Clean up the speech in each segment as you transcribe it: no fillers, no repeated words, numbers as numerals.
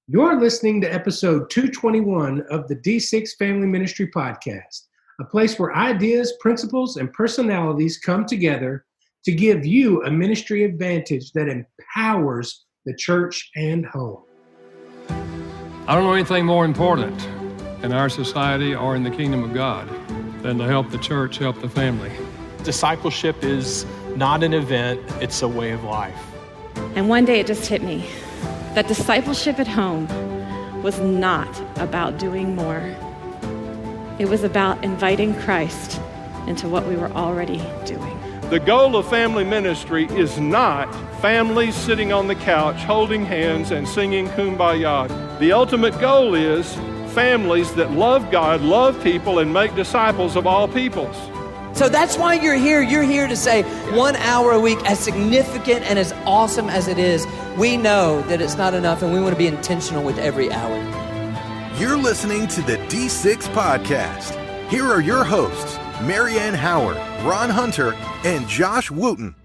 You're listening to episode 221 of the D6 Family Ministry Podcast, a place where ideas, principles, and personalities come together to give you a ministry advantage that empowers the church and home. I don't know anything more important in our society or in the kingdom of God than to help the church, help the family. Discipleship is not an event, it's a way of life. And one day it just hit me that discipleship at home was not about doing more. It was about inviting Christ into what we were already doing. The goal of family ministry is not families sitting on the couch holding hands and singing Kumbaya. The ultimate goal is families that love God, love people, and make disciples of all peoples. So that's why you're here. You're here to say 1 hour a week, as significant and as awesome as it is, we know that it's not enough, and we want to be intentional with every hour. You're listening to the D6 Podcast. Here are your hosts, Marianne Howard, Ron Hunter, and Josh Wooten.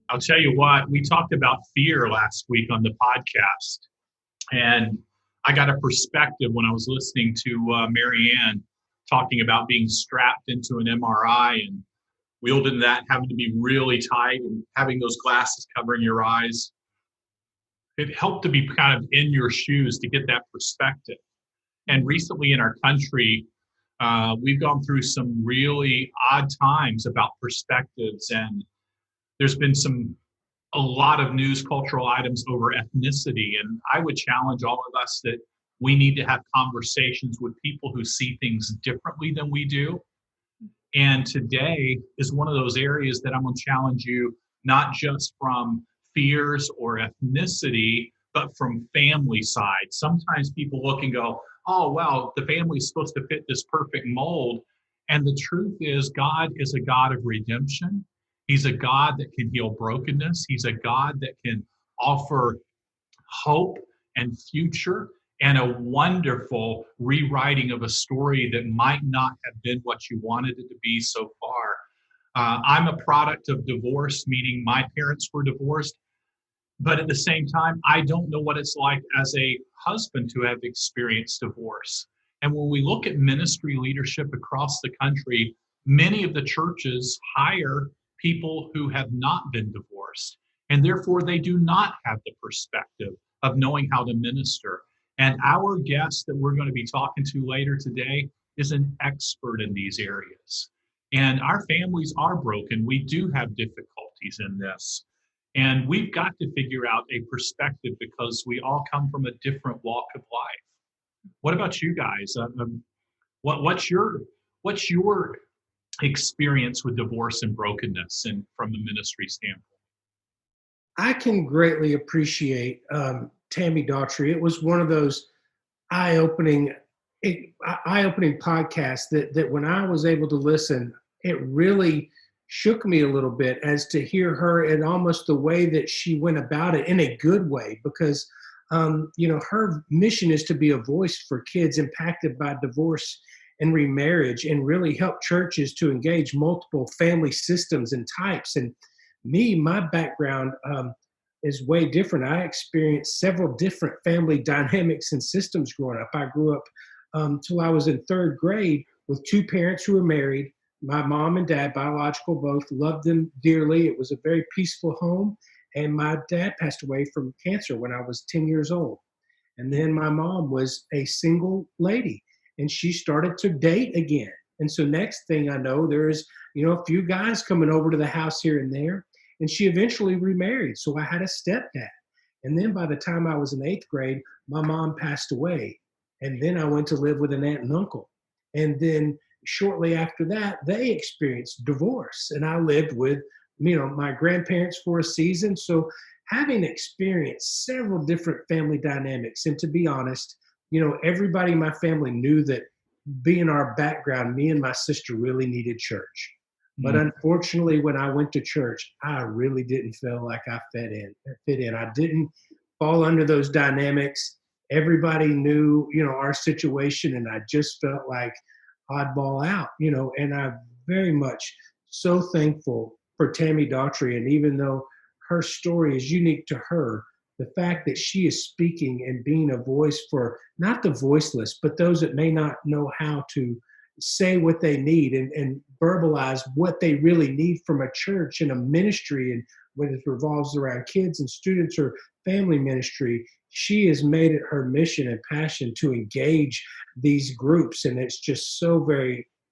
I'll tell you what, we talked about fear last week on the podcast, and I got a perspective when I was listening to Marianne talking about being strapped into an MRI and wielding that, having to be really tight and having those glasses covering your eyes. It helped to be kind of in your shoes to get that perspective. And recently in our country, we've gone through some really odd times about perspectives, and there's been a lot of news cultural items over ethnicity. And I would challenge all of us that we need to have conversations with people who see things differently than we do. And today is one of those areas that I'm going to challenge you, not just from fears or ethnicity, but from family side. Sometimes people look and go, oh, well, the family's supposed to fit this perfect mold. And the truth is, God is a God of redemption. He's a God that can heal brokenness. He's a God that can offer hope and future and a wonderful rewriting of a story that might not have been what you wanted it to be so far. I'm a product of divorce, meaning my parents were divorced. But at the same time, I don't know what it's like as a husband to have experienced divorce. And when we look at ministry leadership across the country, many of the churches hire people who have not been divorced. And therefore, they do not have the perspective of knowing how to minister. And our guest that we're going to be talking to later today is an expert in these areas. And our families are broken. We do have difficulties in this. And we've got to figure out a perspective because we all come from a different walk of life. What about you guys? What's your experience with divorce and brokenness and from a ministry standpoint? I can greatly appreciate Tammy Daughtry. It was one of those eye-opening podcasts that when I was able to listen, it really shook me a little bit as to hear her and almost the way that she went about it in a good way, because her mission is to be a voice for kids impacted by divorce and remarriage and really help churches to engage multiple family systems and types. And my background is way different. I experienced several different family dynamics and systems growing up. I grew up till I was in third grade with two parents who were married. My mom and dad, biological, both loved them dearly. It was a very peaceful home. And my dad passed away from cancer when I was 10 years old. And then my mom was a single lady and she started to date again. And so next thing I know, there's, a few guys coming over to the house here and there. And she eventually remarried. So I had a stepdad. And then by the time I was in eighth grade, my mom passed away. And then I went to live with an aunt and uncle. And then shortly after that, they experienced divorce. And I lived with, my grandparents for a season. So having experienced several different family dynamics, and to be honest, everybody in my family knew that being our background, me and my sister really needed church. But unfortunately, when I went to church, I really didn't feel like I fit in. I didn't fall under those dynamics. Everybody knew, our situation, and I just felt like oddball out, and I'm very much so thankful for Tammy Daughtry. And even though her story is unique to her, the fact that she is speaking and being a voice for not the voiceless, but those that may not know how to say what they need and verbalize what they really need from a church and a ministry. And when it revolves around kids and students or family ministry, she has made it her mission and passion to engage these groups. And it's just so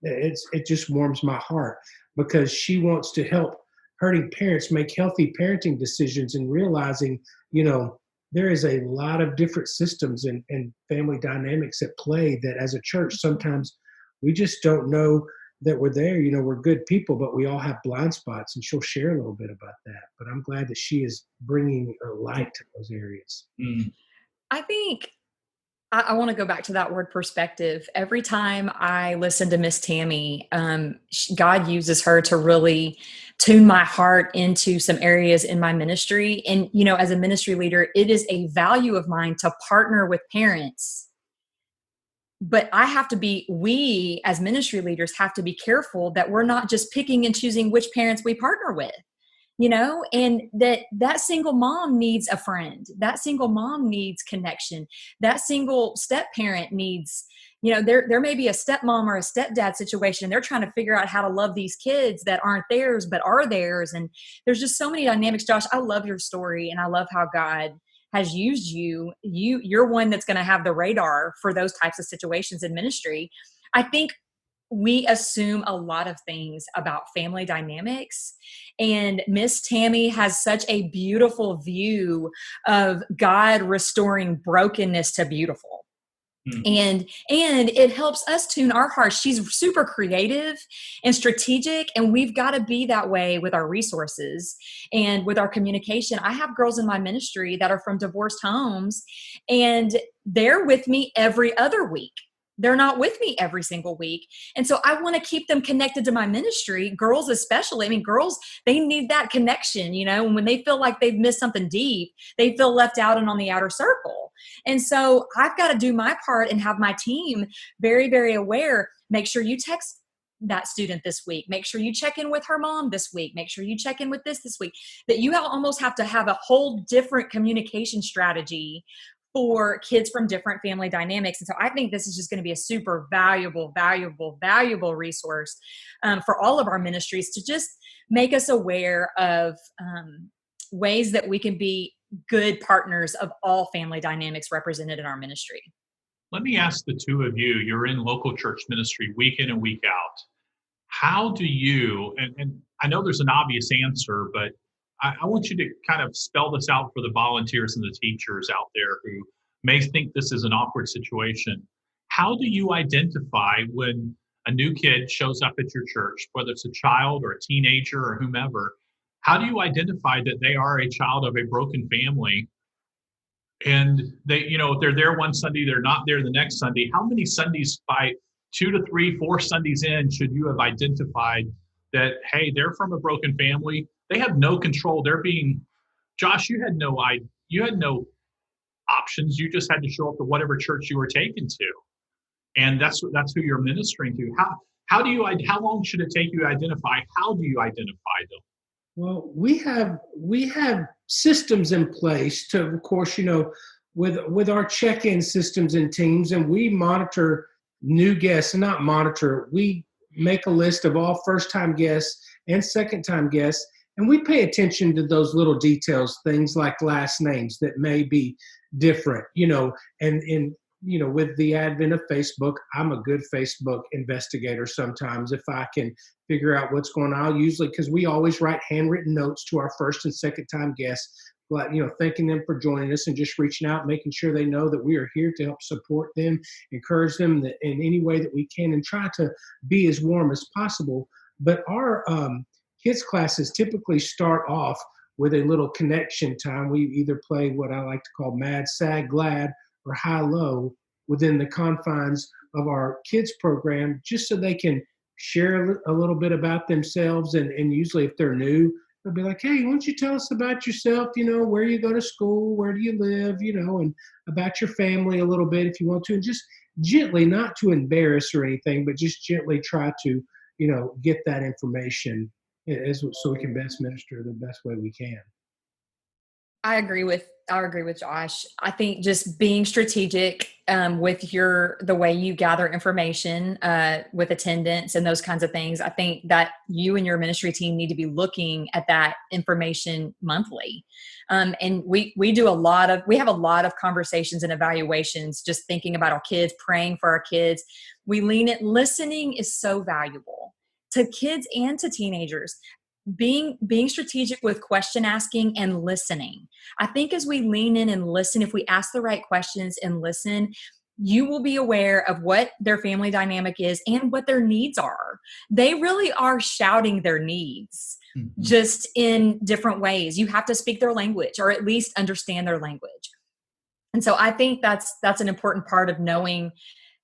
it just warms my heart because she wants to help hurting parents make healthy parenting decisions and realizing, there is a lot of different systems and family dynamics at play that as a church, sometimes we just don't know that we're there. We're good people, but we all have blind spots, and she'll share a little bit about that. But I'm glad that she is bringing a light to those areas. I think I want to go back to that word perspective. Every time I listen to Miss Tammy, God uses her to really tune my heart into some areas in my ministry. And, as a ministry leader, it is a value of mine to partner with parents. But we as ministry leaders have to be careful that we're not just picking and choosing which parents we partner with. And that single mom needs a friend. That single mom needs connection. That single step parent needs, there may be a stepmom or a stepdad situation. They're trying to figure out how to love these kids that aren't theirs, but are theirs. And there's just so many dynamics. Josh, I love your story, and I love how God has used you. You're one that's going to have the radar for those types of situations in ministry. I think we assume a lot of things about family dynamics, and Miss Tammy has such a beautiful view of God restoring brokenness to beautiful. And it helps us tune our hearts. She's super creative and strategic, and we've got to be that way with our resources and with our communication. I have girls in my ministry that are from divorced homes, and they're with me every other week. They're not with me every single week. And so I want to keep them connected to my ministry, girls especially. I mean, girls, they need that connection, and when they feel like they've missed something deep, they feel left out and on the outer circle. And so I've got to do my part and have my team very, very aware. Make sure you text that student this week. Make sure you check in with her mom this week. Make sure you check in with this week. That you almost have to have a whole different communication strategy for kids from different family dynamics. And so I think this is just going to be a super valuable resource for all of our ministries to just make us aware of ways that we can be good partners of all family dynamics represented in our ministry. Let me ask the two of you, you're in local church ministry week in and week out. How do you, and I know there's an obvious answer, but I want you to kind of spell this out for the volunteers and the teachers out there who may think this is an awkward situation. How do you identify when a new kid shows up at your church, whether it's a child or a teenager or whomever? How do you identify that they are a child of a broken family? And they, if they're there one Sunday, they're not there the next Sunday. How many Sundays, by 2 to 3, 4 Sundays in, should you have identified that, hey, they're from a broken family? They have no control. Josh, you had no options. You just had to show up to whatever church you were taken to, and that's who you're ministering to. How long should it take you to identify? How do you identify them? Well, we have systems in place to, of course, with our check-in systems and teams, and we monitor new guests. And not monitor, we make a list of all first-time guests and second-time guests. And we pay attention to those little details, things like last names that may be different, and with the advent of Facebook, I'm a good Facebook investigator sometimes. If I can figure out what's going on, usually, because we always write handwritten notes to our first and second time guests, but, thanking them for joining us and just reaching out, making sure they know that we are here to help support them, encourage them in any way that we can, and try to be as warm as possible. But our kids classes typically start off with a little connection time. We either play what I like to call mad, sad, glad, or high-low within the confines of our kids program, just so they can share a little bit about themselves. And usually if they're new, they'll be like, hey, why don't you tell us about yourself, where you go to school, where do you live, and about your family a little bit if you want to, and just gently, not to embarrass or anything, but just gently try to, get that information so we can best minister the best way we can. I agree with I agree with Josh. I think just being strategic with the way you gather information with attendance and those kinds of things. I think that you and your ministry team need to be looking at that information monthly. And we have a lot of conversations and evaluations, just thinking about our kids, praying for our kids. We lean it. Listening is so valuable to kids and to teenagers. Being strategic with question asking and listening. I think as we lean in and listen, if we ask the right questions and listen, you will be aware of what their family dynamic is and what their needs are. They really are shouting their needs, just in different ways. You have to speak their language, or at least understand their language. And so I think that's an important part of knowing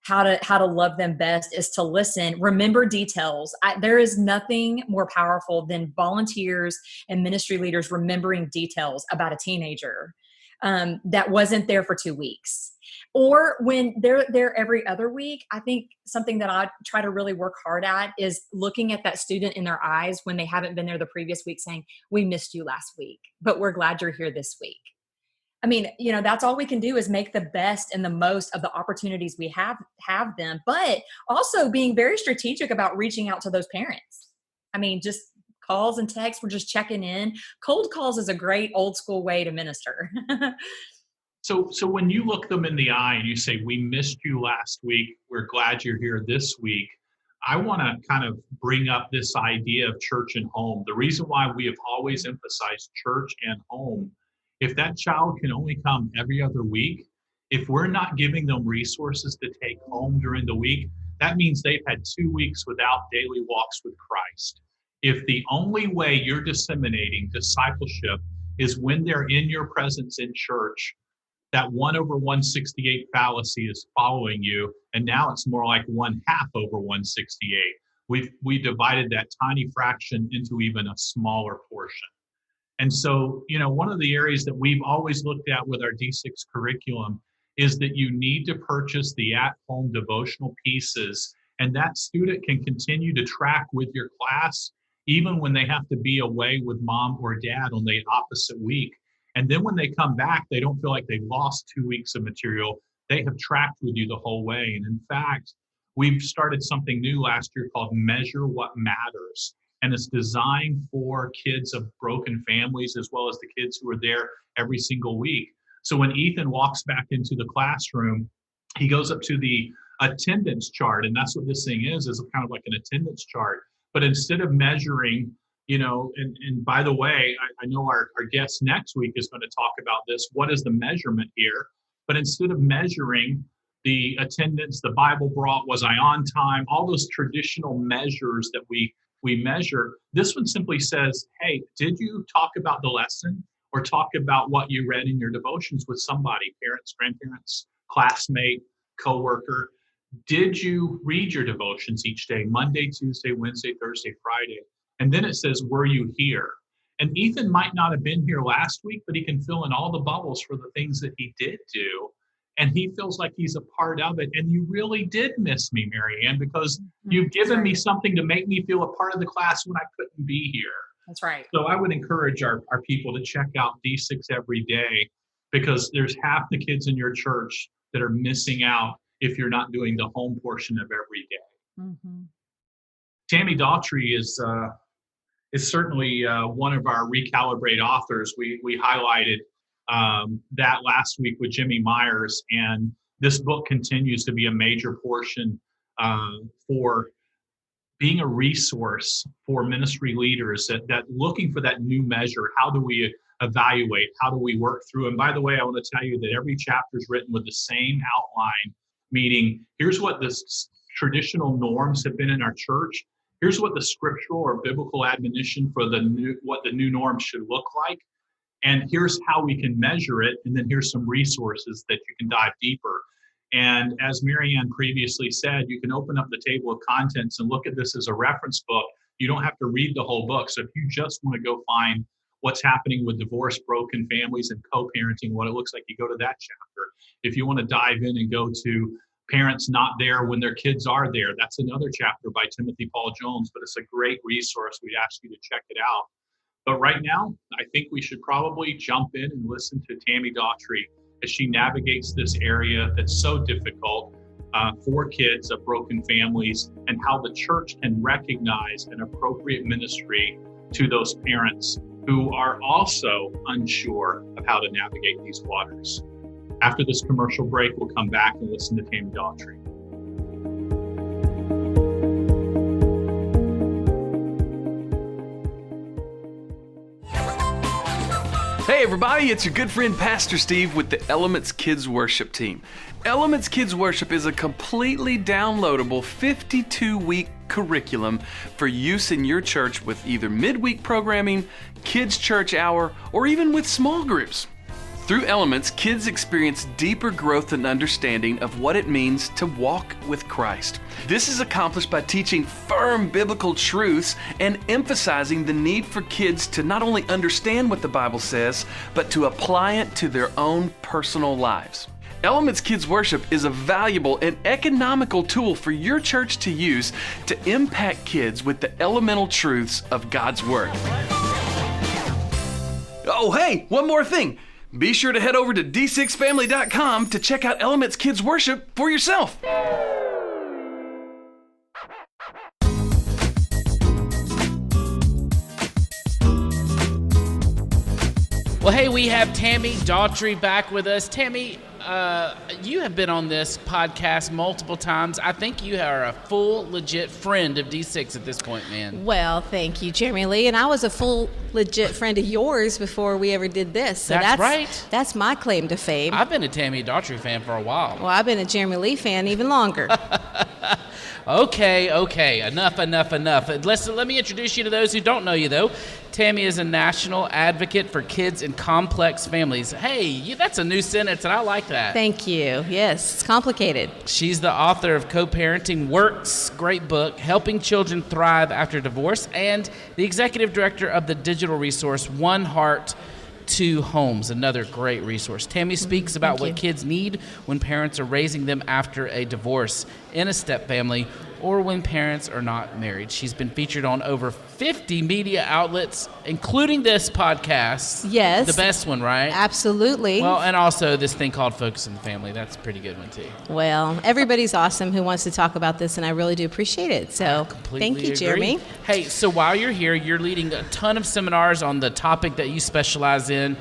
how to love them best, is to listen, remember details. There is nothing more powerful than volunteers and ministry leaders remembering details about a teenager that wasn't there for 2 weeks, or when they're there every other week. I think something that I try to really work hard at is looking at that student in their eyes when they haven't been there the previous week, saying, "We missed you last week, but we're glad you're here this week." I mean, that's all we can do, is make the best and the most of the opportunities we have them, but also being very strategic about reaching out to those parents. I mean, just calls and texts, we're just checking in. Cold calls is a great old school way to minister. So when you look them in the eye and you say, "We missed you last week, we're glad you're here this week," I want to kind of bring up this idea of church and home. The reason why we have always emphasized church and home, if that child can only come every other week, if we're not giving them resources to take home during the week, that means they've had 2 weeks without daily walks with Christ. If the only way you're disseminating discipleship is when they're in your presence in church, that 1/168 fallacy is following you, and now it's more like 1/2/168. We divided that tiny fraction into even a smaller portion. And so, one of the areas that we've always looked at with our D6 curriculum is that you need to purchase the at-home devotional pieces, and that student can continue to track with your class even when they have to be away with mom or dad on the opposite week. And then when they come back, they don't feel like they've lost 2 weeks of material. They have tracked with you the whole way. And in fact, we've started something new last year called Measure What Matters. And it's designed for kids of broken families as well as the kids who are there every single week. So when Ethan walks back into the classroom, he goes up to the attendance chart, and that's what this thing is kind of like an attendance chart. But instead of measuring, and by the way, I know our guest next week is going to talk about this. What is the measurement here? But instead of measuring the attendance, the Bible brought, was I on time, all those traditional measures that we measure, this one simply says, hey, did you talk about the lesson or talk about what you read in your devotions with somebody, parents, grandparents, classmate, coworker? Did you read your devotions each day, Monday, Tuesday, Wednesday, Thursday, Friday? And then it says, were you here? And Ethan might not have been here last week, but he can fill in all the bubbles for the things that he did do. And he feels like he's a part of it. And you really did miss me, Mary Ann, because you've given me something to make me feel a part of the class when I couldn't be here. That's right. So I would encourage our people to check out D6 every day, because there's half the kids in your church that are missing out if you're not doing the home portion of every day. Mm-hmm. Tammy Daughtry is certainly one of our Recalibrate authors. We highlighted that last week with Jimmy Myers, and this book continues to be a major portion for being a resource for ministry leaders that looking for that new measure. How do we evaluate? How do we work through? And by the way, I want to tell you that every chapter is written with the same outline, meaning here's what the traditional norms have been in our church. Here's what the scriptural or biblical admonition for what the new norm should look like. And here's how we can measure it. And then here's some resources that you can dive deeper. And as Mary Ann previously said, you can open up the table of contents and look at this as a reference book. You don't have to read the whole book. So if you just want to go find what's happening with divorced, broken families and co-parenting, what it looks like, you go to that chapter. If you want to dive in and go to parents not there when their kids are there, that's another chapter by Timothy Paul Jones, but it's a great resource. We'd ask you to check it out. But right now, I think we should probably jump in and listen to Tammy Daughtry as she navigates this area that's so difficult for kids of broken families, and how the church can recognize an appropriate ministry to those parents who are also unsure of how to navigate these waters. After this commercial break, we'll come back and listen to Tammy Daughtry. Hey everybody, it's your good friend Pastor Steve with the Elements Kids Worship team. Elements Kids Worship is a completely downloadable 52-week curriculum for use in your church with either midweek programming, kids' church hour, or even with small groups. Through Elements, kids experience deeper growth and understanding of what it means to walk with Christ. This is accomplished by teaching firm biblical truths and emphasizing the need for kids to not only understand what the Bible says, but to apply it to their own personal lives. Elements Kids Worship is a valuable and economical tool for your church to use to impact kids with the elemental truths of God's Word. Oh, hey, one more thing. Be sure to head over to d6family.com to check out Elements Kids Worship for yourself. Well, hey, we have Tammy Daughtry back with us. Tammy, you have been on this podcast multiple times. I think you are a full, legit friend of D6 at this point, man. Well, thank you, Jeremy Lee. And I was a full, legit friend of yours before we ever did this. So that's right. That's my claim to fame. I've been a Tammy Daughtry fan for a while. Well, I've been a Jeremy Lee fan even longer. Okay. Enough. Let me introduce you to those who don't know you, though. Tammy is a national advocate for kids in complex families. Hey, that's a new sentence, and I like that. Thank you. Yes, it's complicated. She's the author of Co-Parenting Works, great book, Helping Children Thrive After Divorce, and the executive director of the digital resource One Heart, Two Homes, another great resource. Tammy speaks about what kids need when parents are raising them after a divorce, in a step family, or when parents are not married. She's been featured on over 50 media outlets, including this podcast. Yes. The best one, right? Absolutely. Well, and also this thing called Focus on the Family. That's a pretty good one, too. Well, everybody's awesome who wants to talk about this, and I really do appreciate it. So thank you, Jeremy. Hey, so while you're here, you're leading a ton of seminars on the topic that you specialize in.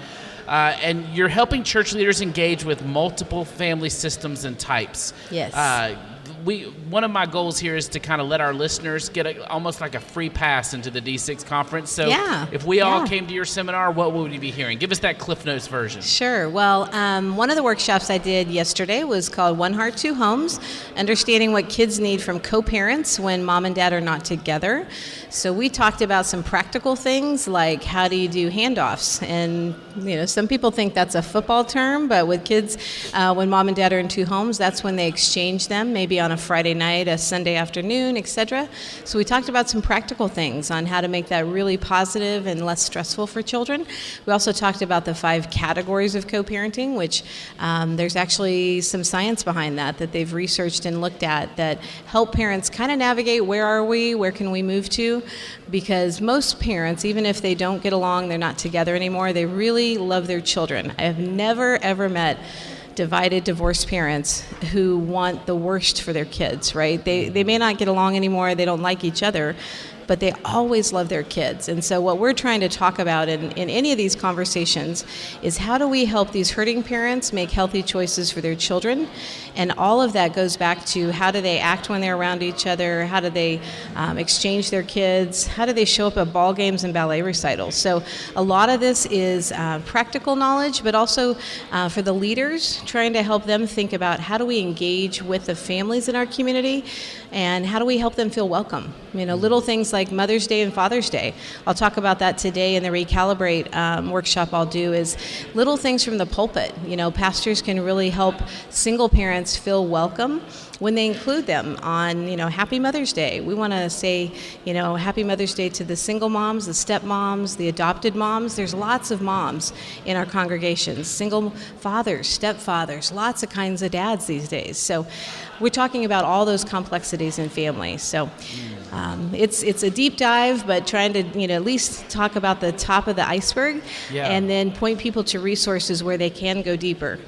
And you're helping church leaders engage with multiple family systems and types. Yes. One of my goals here is to kind of let our listeners get almost like a free pass into the D6 conference. So if we all came to your seminar, what would we be hearing? Give us that Cliff Notes version. Sure. Well, one of the workshops I did yesterday was called One Heart, Two Homes, understanding what kids need from co-parents when mom and dad are not together. So we talked about some practical things like how do you do handoffs? And, some people think that's a football term, but with kids, when mom and dad are in two homes, that's when they exchange them, maybe on a Friday night, a Sunday afternoon, etc. So we talked about some practical things on how to make that really positive and less stressful for children. We also talked about the 5 categories of co-parenting, which there's actually some science behind that they've researched and looked at that help parents kind of navigate where are we, where can we move to, because most parents, even if they don't get along, they're not together anymore, they really love their children. I have never, ever met divided, divorced parents who want the worst for their kids, right? They may not get along anymore, they don't like each other, but they always love their kids. And so what we're trying to talk about in any of these conversations is how do we help these hurting parents make healthy choices for their children? And all of that goes back to how do they act when they're around each other? How do they exchange their kids? How do they show up at ball games and ballet recitals? So a lot of this is practical knowledge, but also for the leaders, trying to help them think about how do we engage with the families in our community and how do we help them feel welcome? Little things like Mother's Day and Father's Day. I'll talk about that today in the Recalibrate workshop I'll do, is little things from the pulpit. Pastors can really help single parents feel welcome when they include them on, Happy Mother's Day. We want to say, Happy Mother's Day to the single moms, the stepmoms, the adopted moms. There's lots of moms in our congregations, single fathers, stepfathers, lots of kinds of dads these days. So we're talking about all those complexities in families. So It's a deep dive, but trying to at least talk about the top of the iceberg, and then point people to resources where they can go deeper.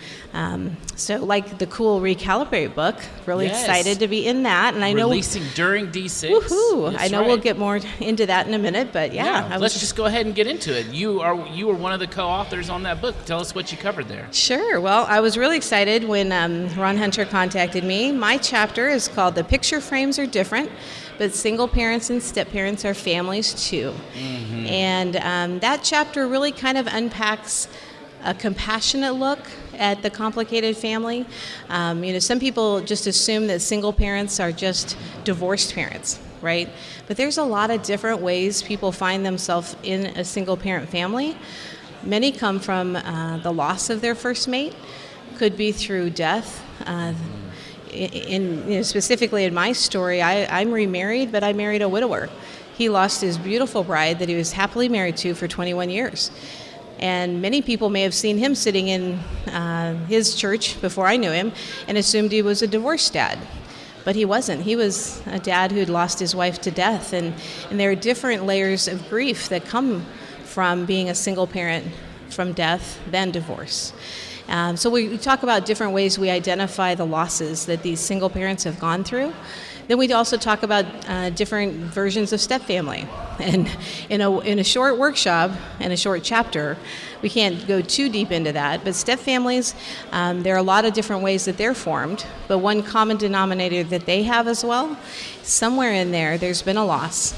So like the cool Recalibrate book, really excited to be in that, and I know releasing during D6. Woohoo! I know we'll get more into that in a minute, but let's just go ahead and get into it. You were one of the co-authors on that book. Tell us what you covered there. Sure. Well, I was really excited when Ron Hunter contacted me. My chapter is called "The Picture Frames Are Different, but Single Parents and Step Parents Are Families Too." Mm-hmm. And that chapter really kind of unpacks a compassionate look at the complicated family. Some people just assume that single parents are just divorced parents, right? But there's a lot of different ways people find themselves in a single parent family. Many come from the loss of their first mate, could be through death. Specifically in my story, I'm remarried, but I married a widower. He lost his beautiful bride that he was happily married to for 21 years. And many people may have seen him sitting in his church before I knew him and assumed he was a divorced dad. But he wasn't. He was a dad who'd lost his wife to death. And there are different layers of grief that come from being a single parent from death than divorce. So we talk about different ways we identify the losses that these single parents have gone through. Then we also talk about different versions of step family. And in a short workshop and a short chapter, we can't go too deep into that, but step families, there are a lot of different ways that they're formed, but one common denominator that they have as well, somewhere in there's been a loss.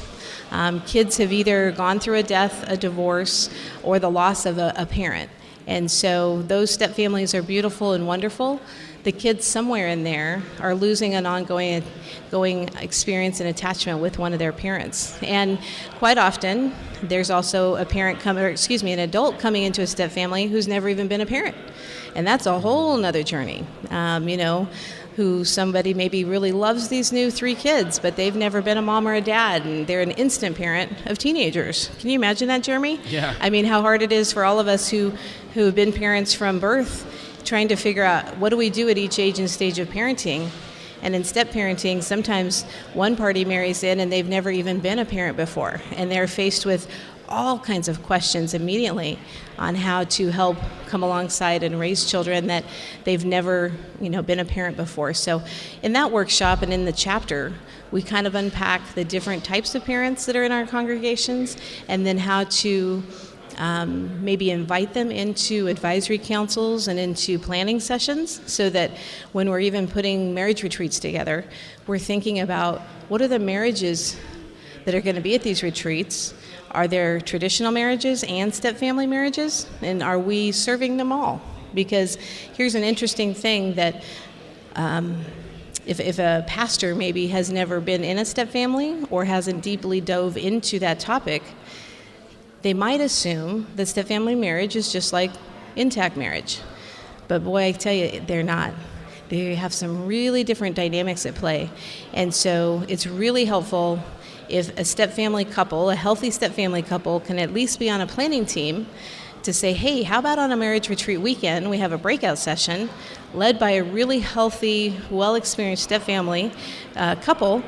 Kids have either gone through a death, a divorce, or the loss of a parent. And so those step families are beautiful and wonderful. The kids somewhere in there are losing an ongoing experience and attachment with one of their parents. And quite often, there's also an adult coming into a step family who's never even been a parent. And that's a whole nother journey. Who somebody maybe really loves these new 3 kids, but they've never been a mom or a dad, and they're an instant parent of teenagers. Can you imagine that, Jeremy? Yeah. I mean, how hard it is for all of us who have been parents from birth, trying to figure out what do we do at each age and stage of parenting. And in step parenting, sometimes one party marries in and they've never even been a parent before, and they're faced with all kinds of questions immediately on how to help come alongside and raise children that they've never, been a parent before. So in that workshop and in the chapter, we kind of unpack the different types of parents that are in our congregations, and then how to maybe invite them into advisory councils and into planning sessions, so that when we're even putting marriage retreats together, we're thinking about what are the marriages that are going to be at these retreats. Are there traditional marriages and step-family marriages? And are we serving them all? Because here's an interesting thing that if a pastor maybe has never been in a step-family or hasn't deeply dove into that topic, they might assume that step-family marriage is just like intact marriage. But boy, I tell you, they're not. They have some really different dynamics at play. And so it's really helpful if a step-family couple, a healthy step-family couple, can at least be on a planning team to say, hey, how about on a marriage retreat weekend, we have a breakout session led by a really healthy, well-experienced step-family couple,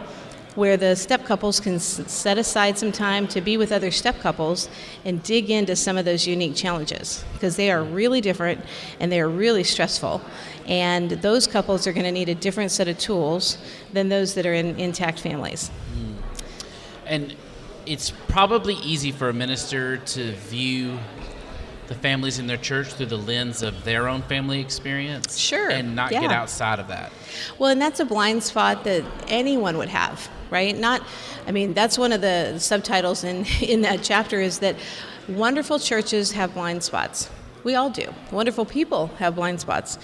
where the step couples can set aside some time to be with other step couples and dig into some of those unique challenges, because they are really different and they are really stressful. And those couples are going to need a different set of tools than those that are in intact families. And it's probably easy for a minister to view the families in their church through the lens of their own family experience. Sure. And not get outside of that. Well, and that's a blind spot that anyone would have, right? That's one of the subtitles in that chapter, is that wonderful churches have blind spots. We all do. Wonderful people have blind spots.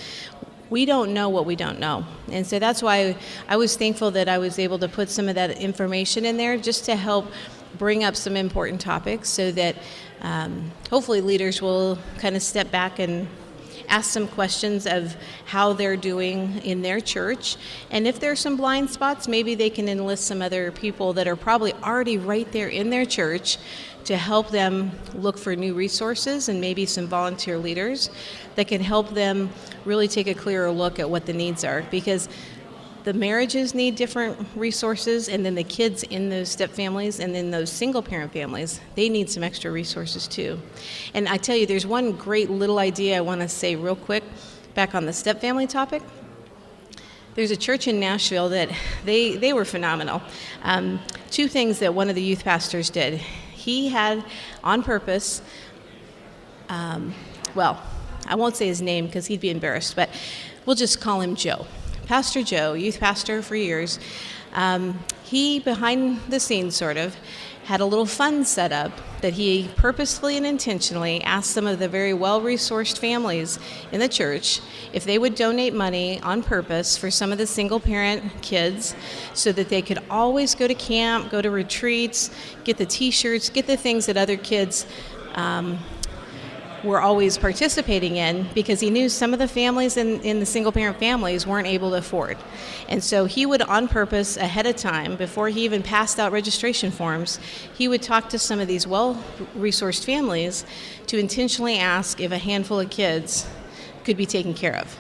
We don't know what we don't know. And so that's why I was thankful that I was able to put some of that information in there, just to help bring up some important topics, so that hopefully leaders will kind of step back and ask some questions of how they're doing in their church. And if there's some blind spots, maybe they can enlist some other people that are probably already right there in their church to help them look for new resources, and maybe some volunteer leaders that can help them really take a clearer look at what the needs are. Because the marriages need different resources, and then the kids in those step families and then those single parent families, they need some extra resources too. And I tell you, there's one great little idea I want to say real quick back on the step family topic. There's a church in Nashville that they were phenomenal. Two things that one of the youth pastors did. He had on purpose, well, I won't say his name because he'd be embarrassed, but we'll just call him Joe. Pastor Joe, youth pastor for years, he, behind the scenes sort of, had a little fund set up that he purposefully and intentionally asked some of the very well-resourced families in the church if they would donate money on purpose for some of the single-parent kids so that they could always go to camp, go to retreats, get the T-shirts, get the things that other kids were always participating in, because he knew some of the families in the single-parent families weren't able to afford. And so he would, on purpose, ahead of time, before he even passed out registration forms, he would talk to some of these well-resourced families to intentionally ask if a handful of kids could be taken care of.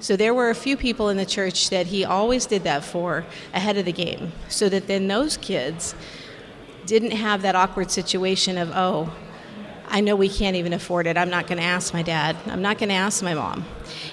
So there were a few people in the church that he always did that for ahead of the game, so that then those kids didn't have that awkward situation of, oh, I know we can't even afford it. I'm not going to ask my dad. I'm not going to ask my mom.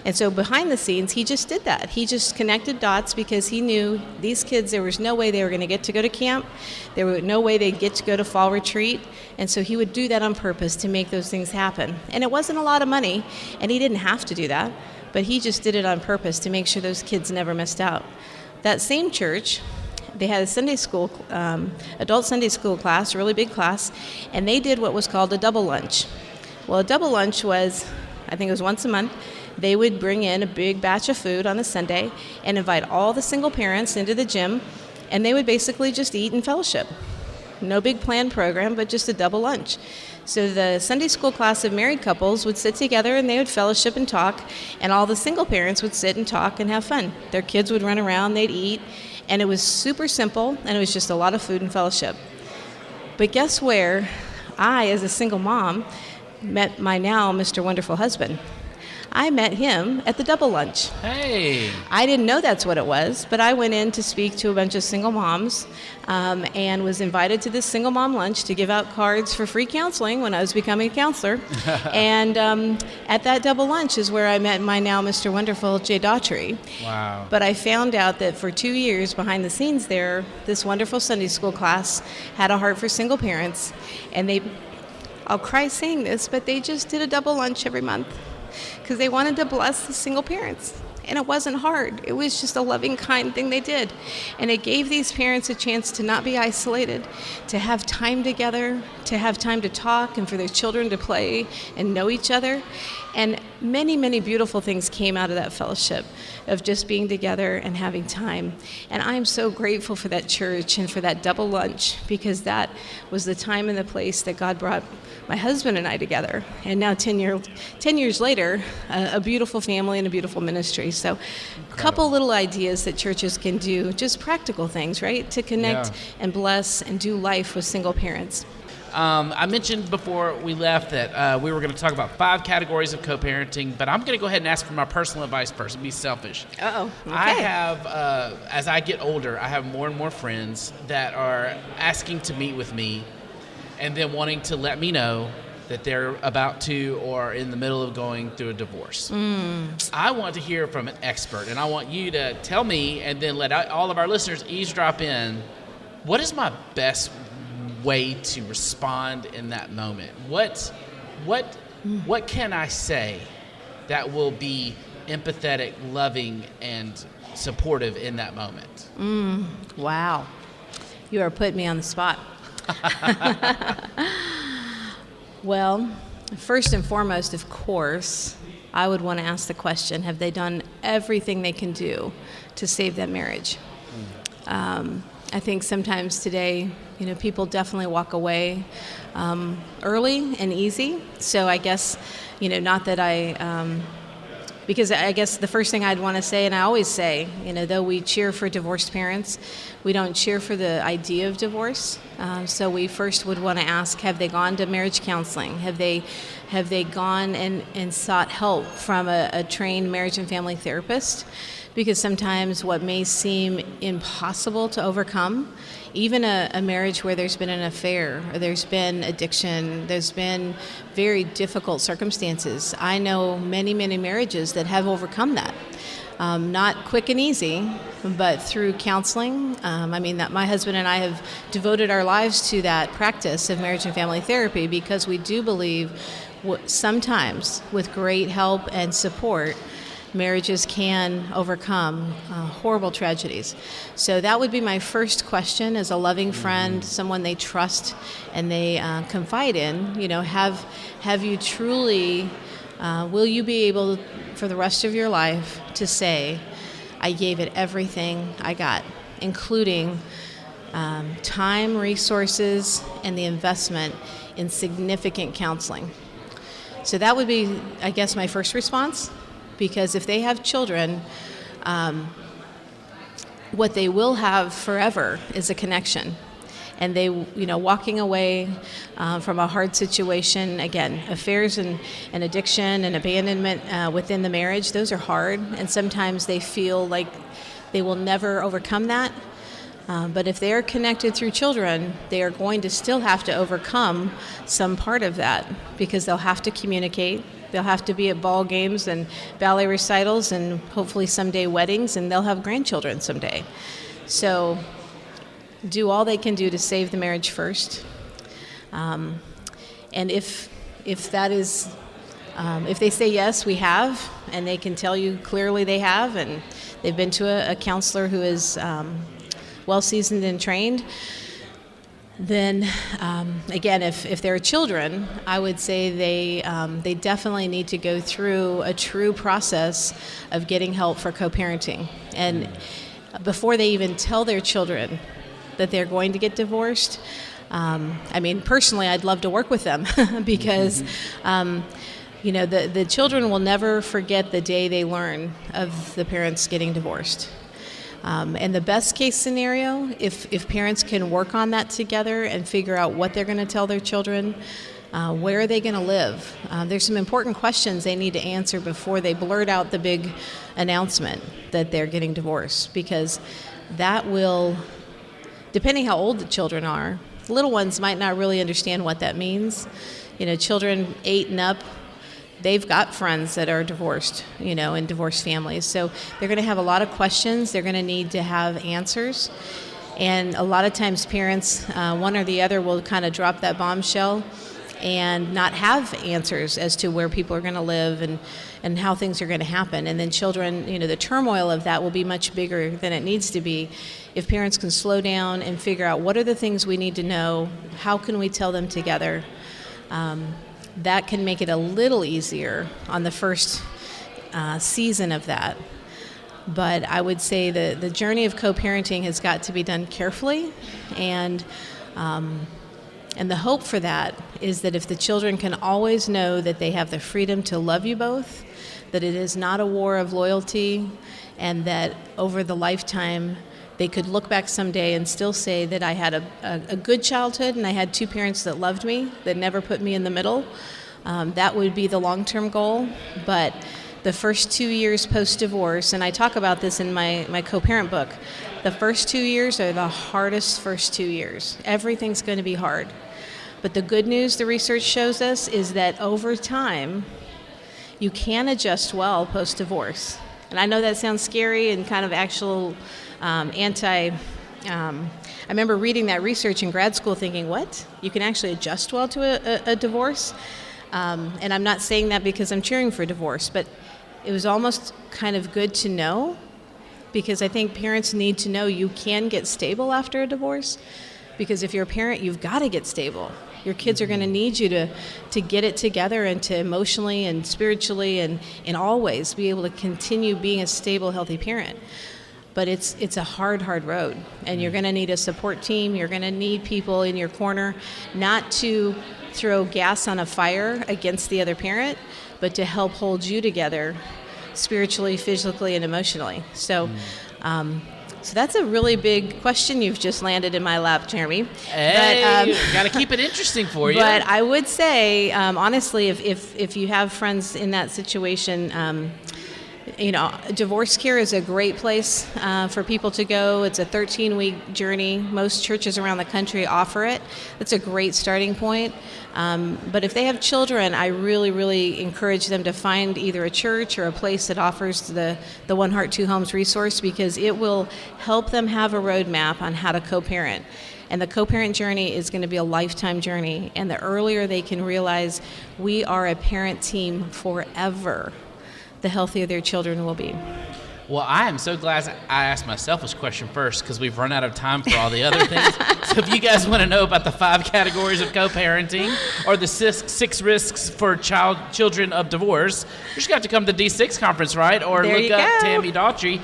And so behind the scenes, he just did that. He just connected dots because he knew these kids, there was no way they were going to get to go to camp. There was no way they'd get to go to fall retreat. And so he would do that on purpose to make those things happen. And it wasn't a lot of money, and he didn't have to do that, but he just did it on purpose to make sure those kids never missed out. That same church, they had a Sunday school, adult Sunday school class, a really big class, and they did what was called a double lunch. Well, a double lunch was, I think it was once a month, they would bring in a big batch of food on a Sunday and invite all the single parents into the gym, and they would basically just eat and fellowship. No big planned program, but just a double lunch. So the Sunday school class of married couples would sit together and they would fellowship and talk, and all the single parents would sit and talk and have fun. Their kids would run around, they'd eat, and it was super simple, and it was just a lot of food and fellowship. But guess where I, as a single mom, met my now Mr. Wonderful husband? I met him at the double lunch. Hey! I didn't know that's what it was, but I went in to speak to a bunch of single moms and was invited to this single mom lunch to give out cards for free counseling when I was becoming a counselor. And at that double lunch is where I met my now Mr. Wonderful, Tammy Daughtry. Wow. But I found out that for 2 years behind the scenes there, this wonderful Sunday school class had a heart for single parents. And they, I'll cry saying this, but they just did a double lunch every month, because they wanted to bless the single parents. And it wasn't hard. It was just a loving, kind thing they did. And it gave these parents a chance to not be isolated, to have time together, to have time to talk, and for their children to play and know each other. And many, many beautiful things came out of that fellowship of just being together and having time. And I'm so grateful for that church and for that double lunch, because that was the time and the place that God brought my husband and I together. And now 10 years later, a beautiful family and a beautiful ministry. So a couple little ideas that churches can do, just practical things, right? To connect and bless and do life with single parents. I mentioned before we left that we were going to talk about 5 categories of co-parenting, but I'm going to go ahead and ask for my personal advice first, be selfish. Uh-oh, okay. I have, as I get older, I have more and more friends that are asking to meet with me and then wanting to let me know that they're about to or in the middle of going through a divorce. I want to hear from an expert, and I want you to tell me and then let all of our listeners eavesdrop in, what is my best way to respond in that moment? What can I say that will be empathetic, loving, and supportive in that moment? Wow. You are putting me on the spot. Well, first and foremost, of course, I would want to ask the question, have they done everything they can do to save that marriage? I think sometimes today, people definitely walk away early and easy. So I guess, not that because I guess the first thing I'd want to say, and I always say, though we cheer for divorced parents, we don't cheer for the idea of divorce. So we first would want to ask, have they gone to marriage counseling? Have they have they gone and sought help from a trained marriage and family therapist? Because sometimes what may seem impossible to overcome, even a marriage where there's been an affair, or there's been addiction, there's been very difficult circumstances. I know many, many marriages that have overcome that. Not quick and easy, but through counseling. That my husband and I have devoted our lives to that practice of marriage and family therapy because we do believe sometimes with great help and support, marriages can overcome horrible tragedies. So that would be my first question as a loving friend, someone they trust and they confide in. Have you truly, will you be able for the rest of your life to say, I gave it everything I got, including time, resources, and the investment in significant counseling? So that would be, I guess, my first response. Because if they have children, what they will have forever is a connection. And they, walking away from a hard situation, again, affairs and addiction and abandonment within the marriage, those are hard. And sometimes they feel like they will never overcome that. But if they are connected through children, they are going to still have to overcome some part of that because they'll have to communicate. They'll have to be at ball games and ballet recitals and hopefully someday weddings, and they'll have grandchildren someday. So do all they can do to save the marriage first. And if that is, if they say yes, we have, and they can tell you clearly they have, and they've been to a counselor who is well-seasoned and trained, then again, if there are children, I would say they definitely need to go through a true process of getting help for co-parenting. And before they even tell their children that they're going to get divorced, personally, I'd love to work with them because the children will never forget the day they learn of the parents getting divorced. And the best case scenario, if parents can work on that together and figure out what they're going to tell their children, where are they going to live? There's some important questions they need to answer before they blurt out the big announcement that they're getting divorced, because that will, depending how old the children are, the little ones might not really understand what that means. Children 8 and up, they've got friends that are divorced, in divorced families. So they're going to have a lot of questions. They're going to need to have answers. And a lot of times parents, one or the other, will kind of drop that bombshell and not have answers as to where people are going to live and how things are going to happen. And then children, the turmoil of that will be much bigger than it needs to be. If parents can slow down and figure out what are the things we need to know, how can we tell them together, that can make it a little easier on the first season of that. But I would say the journey of co-parenting has got to be done carefully, and the hope for that is that if the children can always know that they have the freedom to love you both, that it is not a war of loyalty, and that over the lifetime they could look back someday and still say that I had a good childhood and I had 2 parents that loved me, that never put me in the middle. That would be the long-term goal. But the first 2 years post-divorce, and I talk about this in my co-parent book, the first 2 years are the hardest first 2 years. Everything's going to be hard. But the good news, the research shows us, is that over time, you can adjust well post-divorce. And I know that sounds scary and kind of actual I remember reading that research in grad school thinking, what? You can actually adjust well to a divorce? And I'm not saying that because I'm cheering for divorce, but it was almost kind of good to know, because I think parents need to know you can get stable after a divorce, because if you're a parent, you've got to get stable. Your kids are going to need you to get it together and to emotionally and spiritually and in all ways be able to continue being a stable, healthy parent. But it's a hard road, and you're going to need a support team. You're going to need people in your corner, not to throw gas on a fire against the other parent, but to help hold you together spiritually, physically, and emotionally. So So that's a really big question you've just landed in my lap, Jeremy. Hey, got to keep it interesting for you. But I would say, honestly, if you have friends in that situation, divorce care is a great place for people to go. It's a 13-week journey. Most churches around the country offer it. That's a great starting point. But if they have children, I really, really encourage them to find either a church or a place that offers the One Heart, Two Homes resource, because it will help them have a roadmap on how to co-parent. And the co-parent journey is going to be a lifetime journey. And the earlier they can realize we are a parent team forever, the healthier their children will be. Well, I am so glad I asked my selfish question first, because we've run out of time for all the other things. So if you guys want to know about the 5 categories of co-parenting or the 6 risks for children of divorce, you just got to come to the D6 conference, right? Or look up Tammy Daughtry.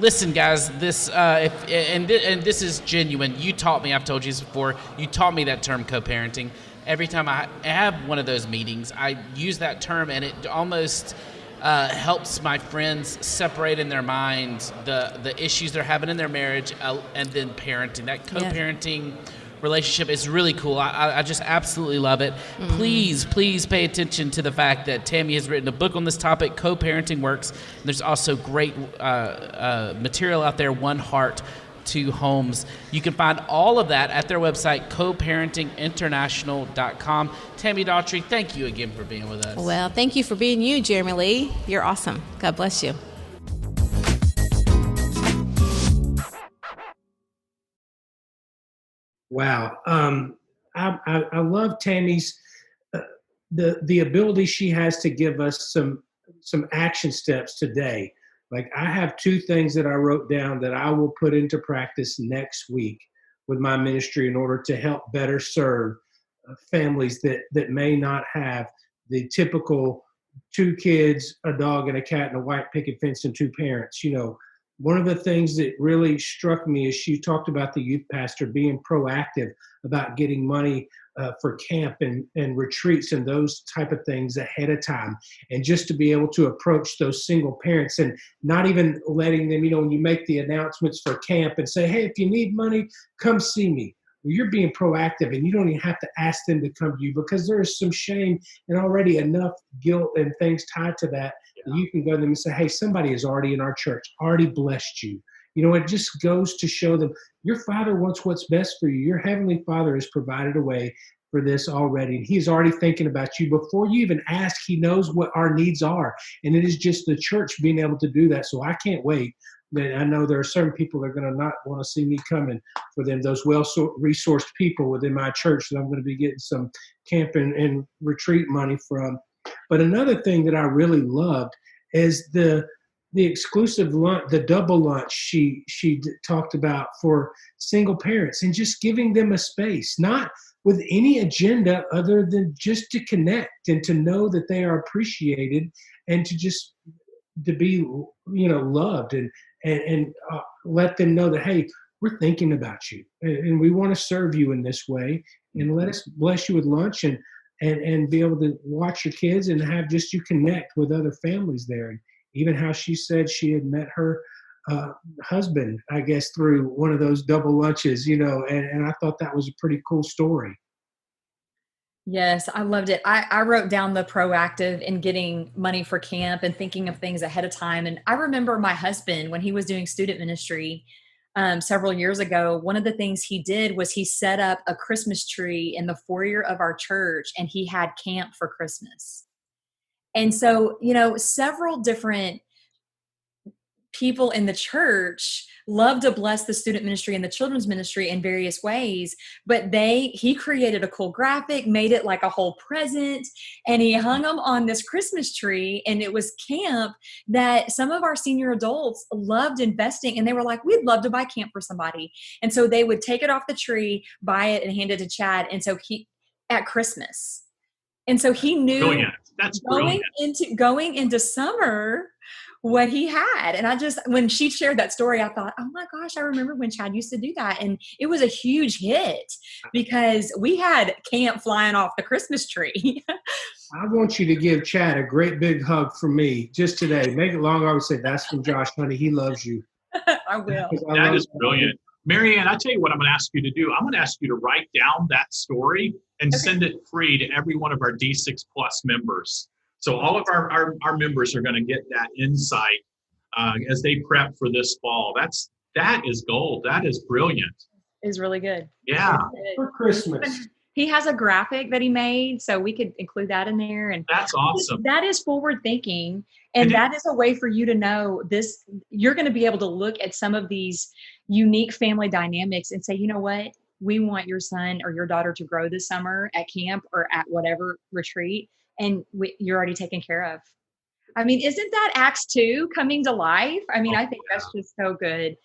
Listen, guys, this and this is genuine. You taught me. I've told you this before. You taught me that term, co-parenting. Every time I have one of those meetings, I use that term, and it almost helps my friends separate in their minds the issues they're having in their marriage and then parenting. That co-parenting relationship is really cool. I just absolutely love it. Mm-hmm. Please pay attention to the fact that Tammy has written a book on this topic, Co-Parenting Works. There's also great material out there, One Heart, Two Homes. You can find all of that at their website, coparentinginternational.com. Tammy Daughtry, thank you again for being with us. Well, thank you for being you, Jeremy Lee. You're awesome. God bless you. Wow. I love Tammy's the ability she has to give us some action steps today. Like, I have 2 things that I wrote down that I will put into practice next week with my ministry in order to help better serve families that may not have the typical 2 kids, a dog and a cat and a white picket fence and 2 parents. One of the things that really struck me is she talked about the youth pastor being proactive about getting money for camp and retreats and those type of things ahead of time. And just to be able to approach those single parents and not even letting them, when you make the announcements for camp and say, hey, if you need money, come see me. Well, you're being proactive, and you don't even have to ask them to come to you, because there is some shame and already enough guilt and things tied to that. Yeah. You can go to them and say, hey, somebody is already in our church, already blessed you. It just goes to show them your Father wants what's best for you. Your Heavenly Father has provided a way for this already. And He's already thinking about you. Before you even ask, He knows what our needs are. And it is just the church being able to do that. So I can't wait. But I know there are certain people that are going to not want to see me coming for them, those well-resourced people within my church that I'm going to be getting some camp and retreat money from. But another thing that I really loved is the exclusive lunch, the double lunch she talked about for single parents, and just giving them a space, not with any agenda other than just to connect and to know that they are appreciated and to just to be loved and let them know that, hey, we're thinking about you and we want to serve you in this way, and let us bless you with lunch and be able to watch your kids and have just you connect with other families there. And even how she said she had met her husband, I guess, through one of those double lunches, and I thought that was a pretty cool story. Yes, I loved it. I wrote down the proactive in getting money for camp and thinking of things ahead of time. And I remember my husband, when he was doing student ministry several years ago, one of the things he did was he set up a Christmas tree in the foyer of our church, and he had camp for Christmas. And so, several different people in the church love to bless the student ministry and the children's ministry in various ways, but he created a cool graphic, made it like a whole present, and he hung them on this Christmas tree. And it was camp that some of our senior adults loved investing, and they were like, we'd love to buy camp for somebody. And so they would take it off the tree, buy it, and hand it to Chad. And so at Christmas. And so he knew brilliant. That's brilliant. going into summer what he had. And when she shared that story, I thought, oh my gosh, I remember when Chad used to do that. And it was a huge hit because we had camp flying off the Christmas tree. I want you to give Chad a great big hug from me just today. Make it long. I would say, that's from Josh, honey. He loves you. I will. That is brilliant. Marianne, I tell you what I'm going to ask you to do. I'm going to ask you to write down that story and send it free to every one of our D6 Plus members. So all of our members are going to get that insight as they prep for this fall. That is gold. That is brilliant. Is really good. Yeah. For Christmas. He has a graphic that he made, so we could include that in there. And that's awesome. That is forward thinking. And that is a way for you to know this. You're going to be able to look at some of these unique family dynamics and say, you know what? We want your son or your daughter to grow this summer at camp or at whatever retreat. And you're already taken care of. I mean, isn't that Acts 2 coming to life? I mean, I think that's just so good.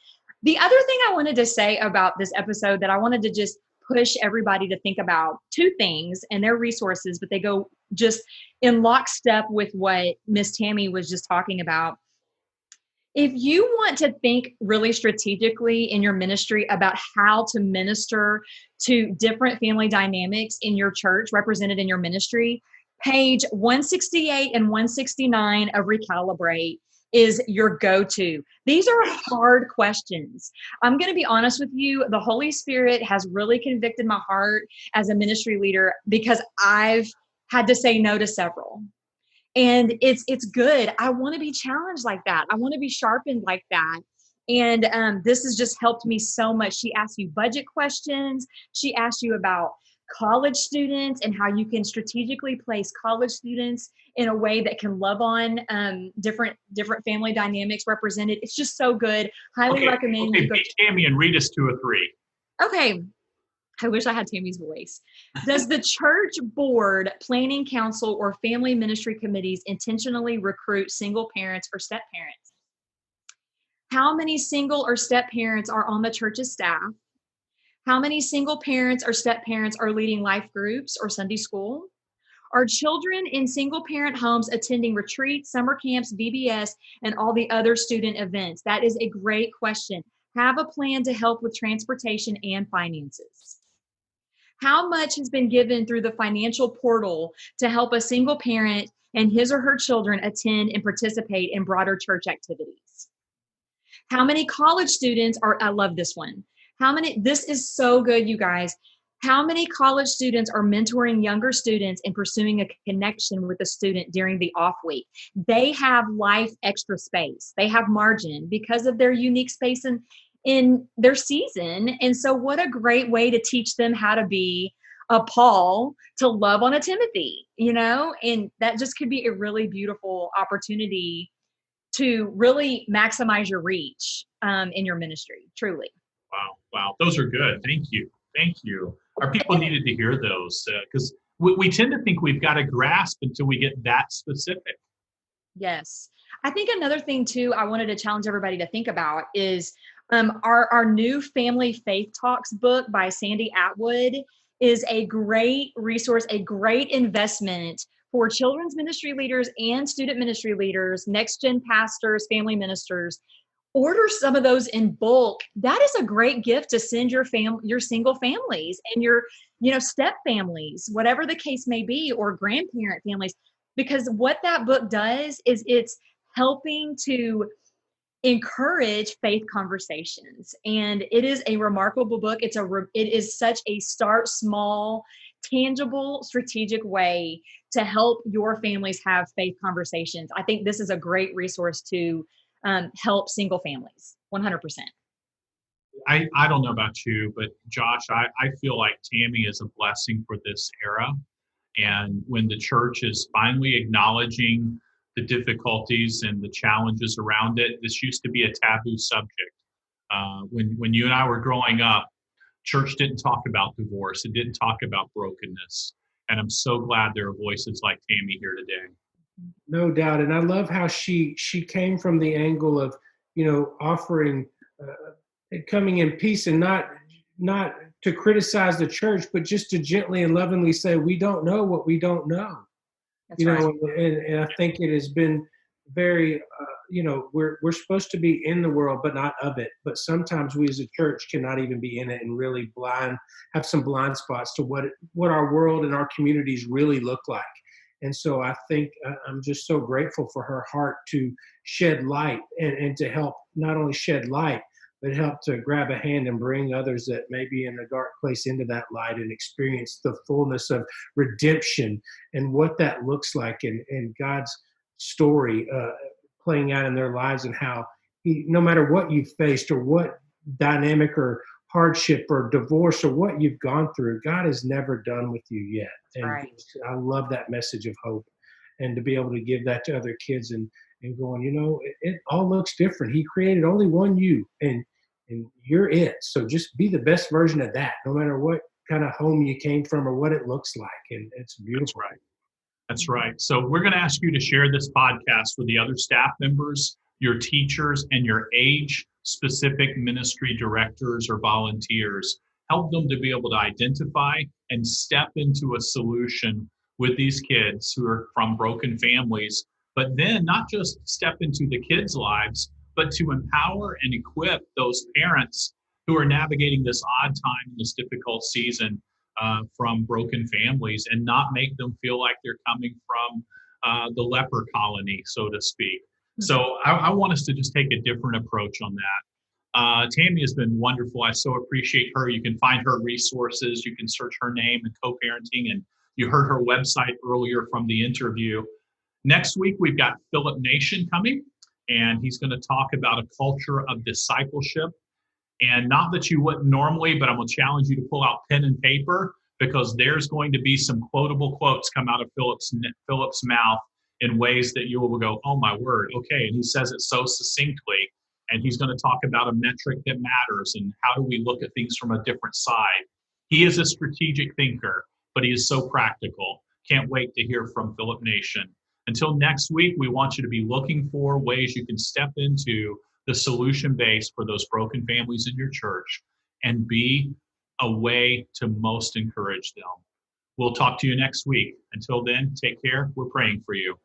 The other thing I wanted to say about this episode that I wanted to just push everybody to think about, two things, and they're resources, but they go just in lockstep with what Miss Tammy was just talking about. If you want to think really strategically in your ministry about how to minister to different family dynamics in your church represented in your ministry, page 168 and 169 of Recalibrate is your go-to. These are hard questions. I'm going to be honest with you. The Holy Spirit has really convicted my heart as a ministry leader because I've had to say no to several. And it's good. I want to be challenged like that. I want to be sharpened like that. And this has just helped me so much. She asked you budget questions. She asked you about college students and how you can strategically place college students in a way that can love on different family dynamics represented. It's just so good. Highly recommend you go. Beat Tammy and read us 2 or 3. Okay. I wish I had Tammy's voice. Does the church board, planning council, or family ministry committees intentionally recruit single parents or step parents? How many single or step parents are on the church's staff? How many single parents or step parents are leading life groups or Sunday school? Are children in single parent homes attending retreats, summer camps, VBS, and all the other student events? That is a great question. Have a plan to help with transportation and finances. How much has been given through the financial portal to help a single parent and his or her children attend and participate in broader church activities? How many college students are, I love this one. This is so good, you guys. How many college students are mentoring younger students and pursuing a connection with a student during the off week? They have life extra space. They have margin because of their unique space in their season. And so what a great way to teach them how to be a Paul to love on a Timothy, and that just could be a really beautiful opportunity to really maximize your reach in your ministry, truly. Wow. Those are good. Thank you. Our people needed to hear those because we tend to think we've got a grasp until we get that specific. Yes. I think another thing too, I wanted to challenge everybody to think about is our new Family Faith Talks book by Sandy Atwood is a great resource, a great investment for children's ministry leaders and student ministry leaders, next gen pastors, family ministers. Order some of those in bulk. That is a great gift to send your single families and your, step families, whatever the case may be, or grandparent families, because what that book does is it's helping to encourage faith conversations. And it is a remarkable book. It is such a start small, tangible, strategic way to help your families have faith conversations. I think this is a great resource to help single families, 100%. I don't know about you, but Josh, I feel like Tammy is a blessing for this era. And when the church is finally acknowledging the difficulties and the challenges around it, this used to be a taboo subject. When you and I were growing up, church didn't talk about divorce. It didn't talk about brokenness. And I'm so glad there are voices like Tammy here today. No doubt. And I love how she came from the angle of, offering, coming in peace and not to criticize the church, but just to gently and lovingly say, we don't know what we don't know. That's right. And I think it has been very, we're supposed to be in the world, but not of it. But sometimes we as a church cannot even be in it and really have some blind spots to what our world and our communities really look like. And so I think I'm just so grateful for her heart to shed light and to help not only shed light, but help to grab a hand and bring others that may be in a dark place into that light and experience the fullness of redemption and what that looks like, and God's story playing out in their lives, and how he, no matter what you've faced or what dynamic or hardship or divorce or what you've gone through, God is never done with you yet. And right. I love that message of hope, and to be able to give that to other kids and going, it all looks different. He created only one you, and you're it. So just be the best version of that, no matter what kind of home you came from or what it looks like. And it's beautiful. That's right. So we're going to ask you to share this podcast with the other staff members, your teachers, and your age-specific ministry directors or volunteers. Help them to be able to identify and step into a solution with these kids who are from broken families, but then not just step into the kids' lives, but to empower and equip those parents who are navigating this odd time, this difficult season from broken families, and not make them feel like they're coming from the leper colony, so to speak. So I want us to just take a different approach on that. Tammy has been wonderful. I so appreciate her. You can find her resources. You can search her name and co-parenting, and you heard her website earlier from the interview. Next week, we've got Philip Nation coming, and he's going to talk about a culture of discipleship. And not that you wouldn't normally, but I'm going to challenge you to pull out pen and paper, because there's going to be some quotable quotes come out of Philip's mouth in ways that you will go, oh my word, okay. And he says it so succinctly. And he's going to talk about a metric that matters and how do we look at things from a different side. He is a strategic thinker, but he is so practical. Can't wait to hear from Philip Nation. Until next week, we want you to be looking for ways you can step into the solution base for those broken families in your church and be a way to most encourage them. We'll talk to you next week. Until then, take care. We're praying for you.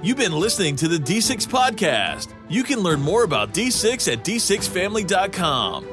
You've been listening to the D6 Podcast. You can learn more about D6 at d6family.com.